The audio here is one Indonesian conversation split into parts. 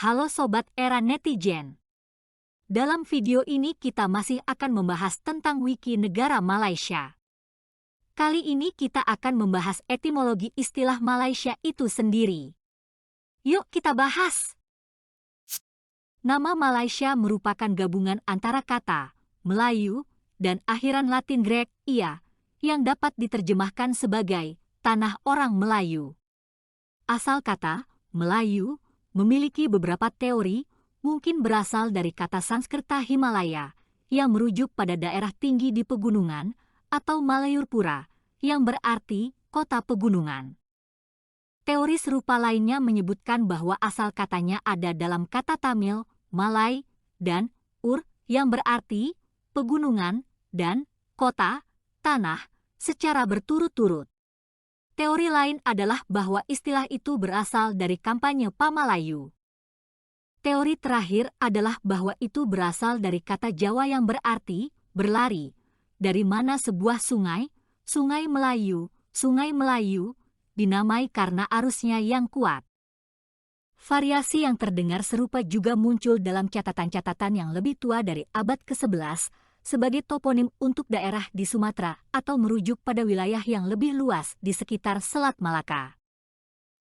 Halo Sobat Era Netizen. Dalam video ini kita masih akan membahas tentang Wiki Negara Malaysia. Kali ini kita akan membahas etimologi istilah Malaysia itu sendiri. Yuk kita bahas. Nama Malaysia merupakan gabungan antara kata Melayu dan akhiran Latin Grek ia yang dapat diterjemahkan sebagai tanah orang Melayu. Asal kata Melayu memiliki beberapa teori, mungkin berasal dari kata Sanskerta Himalaya yang merujuk pada daerah tinggi di pegunungan atau Malayurpura yang berarti kota pegunungan. Teori serupa lainnya menyebutkan bahwa asal katanya ada dalam kata Tamil, Malay, dan Ur yang berarti pegunungan dan kota, tanah secara berturut-turut. Teori lain adalah bahwa istilah itu berasal dari kampanye Pamalayu. Teori terakhir adalah bahwa itu berasal dari kata Jawa yang berarti berlari, dari mana sebuah sungai, Sungai Melayu, dinamai karena arusnya yang kuat. Variasi yang terdengar serupa juga muncul dalam catatan-catatan yang lebih tua dari abad ke-11 sebagai toponim untuk daerah di Sumatera atau merujuk pada wilayah yang lebih luas di sekitar Selat Malaka.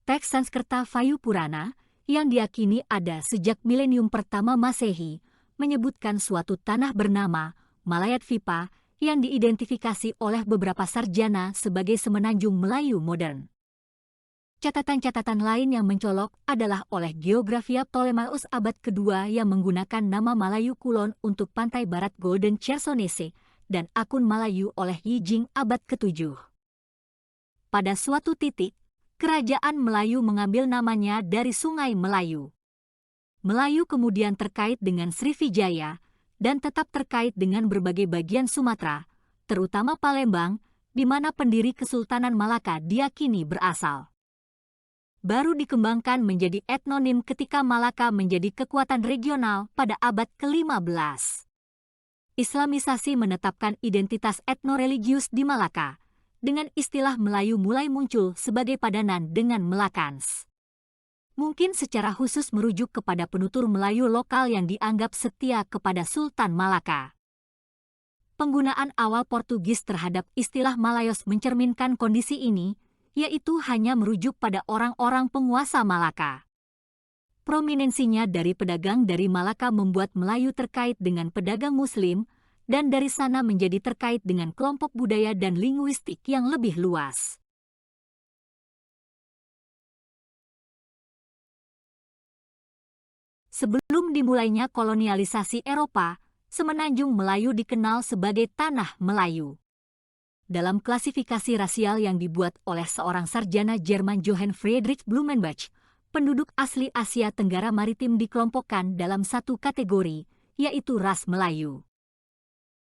Teks Sanskerta Vayu Purana yang diyakini ada sejak milenium pertama Masehi menyebutkan suatu tanah bernama Malayadvipa yang diidentifikasi oleh beberapa sarjana sebagai semenanjung Melayu modern. Catatan-catatan lain yang mencolok adalah oleh Geografia Ptolemeus abad kedua yang menggunakan nama Malayu Kulon untuk pantai barat Golden Chersonese dan akun Malayu oleh Yijing abad ke-7. Pada suatu titik, kerajaan Melayu mengambil namanya dari Sungai Melayu. Melayu kemudian terkait dengan Srivijaya dan tetap terkait dengan berbagai bagian Sumatera, terutama Palembang, di mana pendiri Kesultanan Malaka diyakini berasal. Baru dikembangkan menjadi etnonim ketika Malaka menjadi kekuatan regional pada abad ke-15. Islamisasi menetapkan identitas etnoreligius di Malaka, dengan istilah Melayu mulai muncul sebagai padanan dengan Melakans. Mungkin secara khusus merujuk kepada penutur Melayu lokal yang dianggap setia kepada Sultan Malaka. Penggunaan awal Portugis terhadap istilah Malayos mencerminkan kondisi ini, yaitu hanya merujuk pada orang-orang penguasa Malaka. Prominensinya dari pedagang dari Malaka membuat Melayu terkait dengan pedagang Muslim, dan dari sana menjadi terkait dengan kelompok budaya dan linguistik yang lebih luas. Sebelum dimulainya kolonialisasi Eropa, semenanjung Melayu dikenal sebagai Tanah Melayu. Dalam klasifikasi rasial yang dibuat oleh seorang sarjana Jerman Johann Friedrich Blumenbach, penduduk asli Asia Tenggara Maritim dikelompokkan dalam satu kategori, yaitu ras Melayu.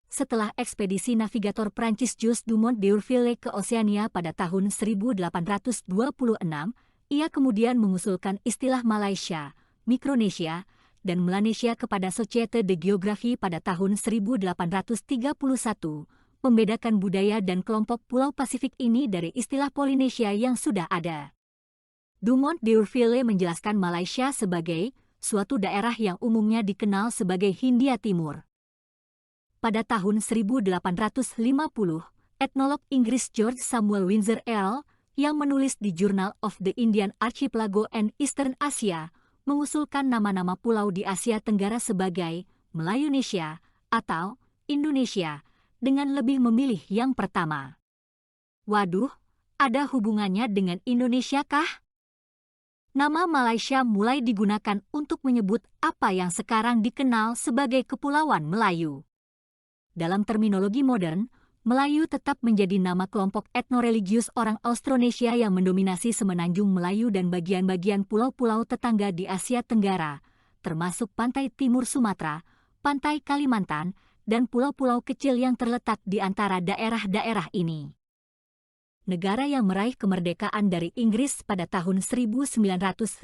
Setelah ekspedisi navigator Prancis Jules Dumont d'Urville ke Oseania pada tahun 1826, ia kemudian mengusulkan istilah Malaysia, Mikronesia, dan Melanesia kepada Société de Géographie pada tahun 1831, membedakan budaya dan kelompok pulau Pasifik ini dari istilah Polinesia yang sudah ada. Dumont d'Urville menjelaskan Malaysia sebagai suatu daerah yang umumnya dikenal sebagai Hindia Timur. Pada tahun 1850, etnolog Inggris George Samuel Windsor Earl yang menulis di Journal of the Indian Archipelago and Eastern Asia mengusulkan nama-nama pulau di Asia Tenggara sebagai Melayunesia atau Indonesia, dengan lebih memilih yang pertama. Waduh, ada hubungannya dengan Indonesia kah? Nama Malaysia mulai digunakan untuk menyebut apa yang sekarang dikenal sebagai Kepulauan Melayu. Dalam terminologi modern, Melayu tetap menjadi nama kelompok etnoreligius orang Austronesia yang mendominasi semenanjung Melayu dan bagian-bagian pulau-pulau tetangga di Asia Tenggara, termasuk pantai timur Sumatera, pantai Kalimantan, dan pulau-pulau kecil yang terletak di antara daerah-daerah ini. Negara yang meraih kemerdekaan dari Inggris pada tahun 1957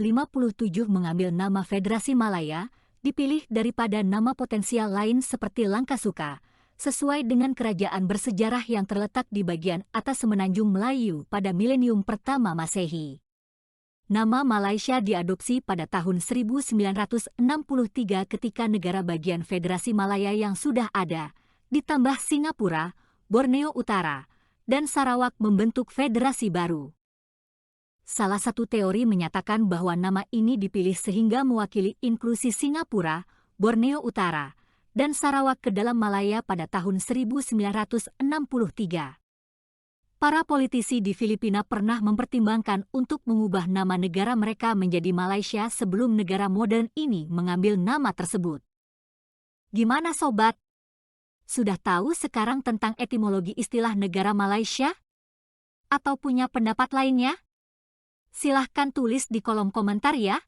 mengambil nama Federasi Malaya, dipilih daripada nama potensial lain seperti Langkasuka, sesuai dengan kerajaan bersejarah yang terletak di bagian atas semenanjung Melayu pada milenium pertama Masehi. Nama Malaysia diadopsi pada tahun 1963 ketika negara bagian Federasi Malaya yang sudah ada, ditambah Singapura, Borneo Utara, dan Sarawak membentuk federasi baru. Salah satu teori menyatakan bahwa nama ini dipilih sehingga mewakili inklusi Singapura, Borneo Utara, dan Sarawak ke dalam Malaya pada tahun 1963. Para politisi di Filipina pernah mempertimbangkan untuk mengubah nama negara mereka menjadi Malaysia sebelum negara modern ini mengambil nama tersebut. Gimana sobat? Sudah tahu sekarang tentang etimologi istilah negara Malaysia? Atau punya pendapat lainnya? Silahkan tulis di kolom komentar ya.